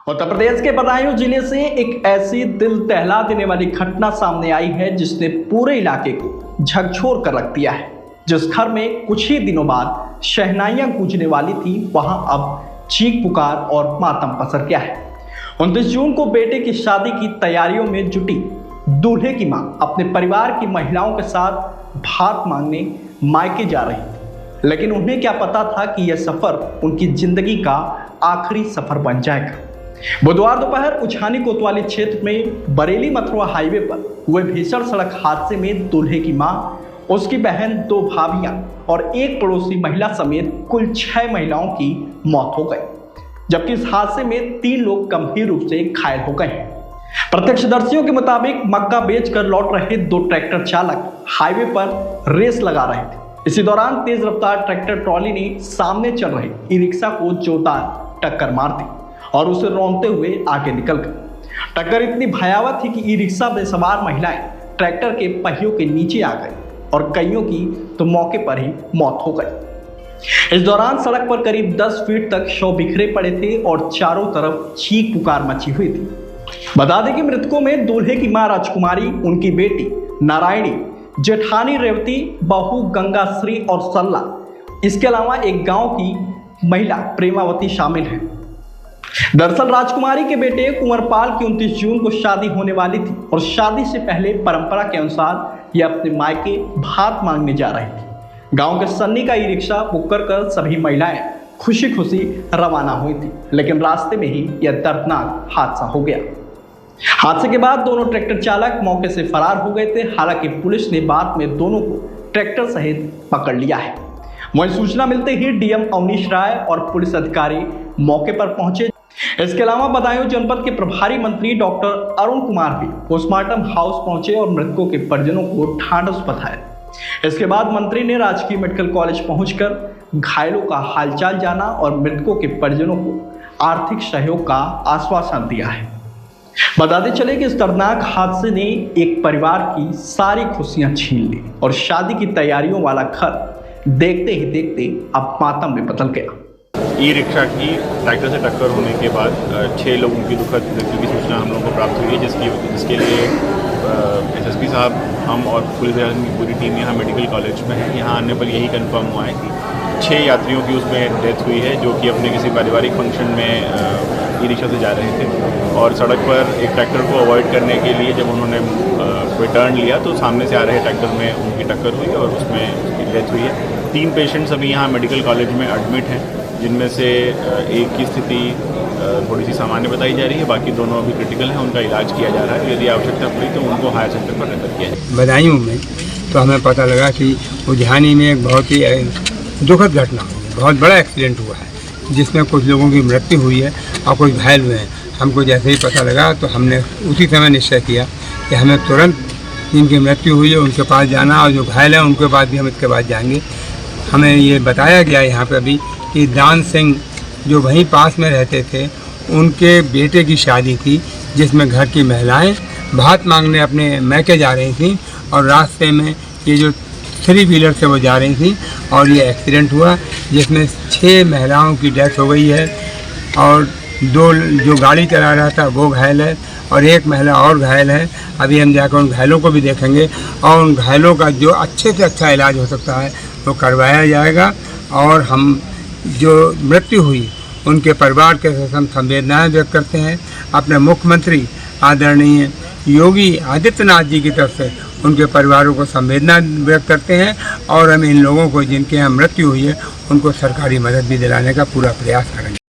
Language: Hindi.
उत्तर प्रदेश के बदायूं जिले से एक ऐसी दिल दहला देने वाली घटना सामने आई है जिसने पूरे इलाके को झकझोर कर रख दिया है। जिस घर में कुछ ही दिनों बाद शहनाइयां गूंजने वाली थी, वहां अब चीख पुकार और मातम पसर गया है। 29 जून को बेटे की शादी की तैयारियों में जुटी दूल्हे की मां अपने परिवार की महिलाओं के साथ भात मांगने मायके जा रही थी, लेकिन उन्हें क्या पता था कि यह सफर उनकी जिंदगी का आखिरी सफर बन जाएगा। बुधवार दोपहर उछानी कोतवाली क्षेत्र में बरेली मथुरा हाईवे पर हुए भीषण सड़क हादसे में दूल्हे की मां, उसकी बहन, 2 भाभियां और एक पड़ोसी महिला समेत कुल 6 महिलाओं की मौत हो गई, जबकि इस हादसे में 3 लोग गंभीर रूप से घायल हो गए हैं। प्रत्यक्षदर्शियों के मुताबिक मक्का बेचकर लौट रहे 2 ट्रैक्टर चालक हाईवे पर रेस लगा रहे थे। इसी दौरान तेज रफ्तार ट्रैक्टर ट्रॉली ने सामने चल रहे ई रिक्शा को जोरदार टक्कर मार दी और उसे रौंदते हुए आगे निकल गई। टक्कर इतनी भयावह थी कि ई रिक्शा में सवार महिलाएं ट्रैक्टर के पहियों के नीचे आ गई और कईयों की तो मौके पर ही मौत हो गई। इस दौरान सड़क पर करीब 10 फीट तक शव बिखरे पड़े थे और चारों तरफ चीख पुकार मची हुई थी। बता दें कि मृतकों में दूल्हे की मां राजकुमारी, उनकी बेटी नारायणी, जेठानी रेवती, बहू गंगाश्री और सल्ला, इसके अलावा एक गांव की महिला प्रेमावती शामिल है। दरअसल राजकुमारी के बेटे कुंवरपाल की 29 जून को शादी होने वाली थी और शादी से पहले परंपरा के अनुसार यह अपने मायके भात मांगने जा रही थी। गांव के सन्नी का ई रिक्शा बुक कर सभी महिलाएं खुशी खुशी रवाना हुई थी, लेकिन रास्ते में ही यह दर्दनाक हादसा हो गया। हादसे के बाद दोनों ट्रैक्टर चालक मौके से फरार हो गए थे। हालांकि पुलिस ने बाद में दोनों को ट्रैक्टर सहित पकड़ लिया है। वहीं सूचना मिलते ही डीएम अवनीश राय और पुलिस अधिकारी मौके पर पहुंचे। इसके अलावा बदायूं जनपद के प्रभारी मंत्री डॉक्टर अरुण कुमार भी पोस्टमार्टम हाउस पहुंचे और मृतकों के परिजनों को ढांढस बधाया। इसके बाद मंत्री ने राजकीय मेडिकल कॉलेज पहुंचकर घायलों का हालचाल जाना और मृतकों के परिजनों को आर्थिक सहयोग का आश्वासन दिया है। बताते चले कि इस दर्दनाक हादसे ने एक परिवार की सारी खुशियां छीन ली और शादी की तैयारियों वाला घर देखते ही देखते अब मातम में बदल गया। ई रिक्शा की ट्रैक्टर से टक्कर होने के बाद 6 लोगों की दुखद मृत्यु की सूचना हम लोगों को प्राप्त हुई है, जिसके लिए एसएसपी साहब, हम और पुलिस की पूरी टीम यहाँ मेडिकल कॉलेज में है। यहाँ आने पर यही कंफर्म हुआ है कि 6 यात्रियों की उसमें डेथ हुई है, जो कि अपने किसी पारिवारिक फंक्शन में ई रिक्शा से जा रहे थे और सड़क पर एक ट्रैक्टर को अवॉइड करने के लिए जब उन्होंने कोई टर्न लिया तो सामने से आ रहे ट्रैक्टर में उनकी टक्कर हुई और उसमें उसकी डेथ हुई है। 3 पेशेंट्स अभी यहाँ मेडिकल कॉलेज में एडमिट हैं, जिनमें से एक की स्थिति थोड़ी सी सामान्य बताई जा रही है, बाकी दोनों अभी क्रिटिकल हैं, उनका इलाज किया जा रहा है। यदि आवश्यकता पड़ी तो उनको हायर सेंटर पर रेफर किया जाए। बदायूं में तो हमें पता लगा कि उझानी में एक बहुत ही दुखद घटना हुई, बहुत बड़ा एक्सीडेंट हुआ है जिसमें कुछ लोगों की मृत्यु हुई है और कुछ घायल हुए हैं। हमको जैसे ही पता लगा तो हमने उसी समय निश्चय किया कि हमें तुरंत जिनकी मृत्यु हुई है उनके पास जाना और जो घायल हैं उनके पास भी हम इसके बाद जाएंगे। हमें ये बताया गया यहाँ पर अभी कि दान सिंह जो वहीं पास में रहते थे, उनके बेटे की शादी थी जिसमें घर की महिलाएं भात मांगने अपने मैके जा रही थीं और रास्ते में ये जो 3 व्हीलर से वो जा रही थी और ये एक्सीडेंट हुआ जिसमें 6 महिलाओं की डेथ हो गई है और 2 जो गाड़ी चला रहा था वो घायल है और एक महिला और घायल है। अभी हम जाकर उन घायलों को भी देखेंगे और उन घायलों का जो अच्छे से अच्छा इलाज हो सकता है वो करवाया जाएगा और हम जो मृत्यु हुई उनके परिवार के साथ हम संवेदनाएं व्यक्त करते हैं। अपने मुख्यमंत्री आदरणीय योगी आदित्यनाथ जी की तरफ से उनके परिवारों को संवेदना व्यक्त करते हैं और हम इन लोगों को जिनके यहाँ मृत्यु हुई है उनको सरकारी मदद भी दिलाने का पूरा प्रयास करेंगे।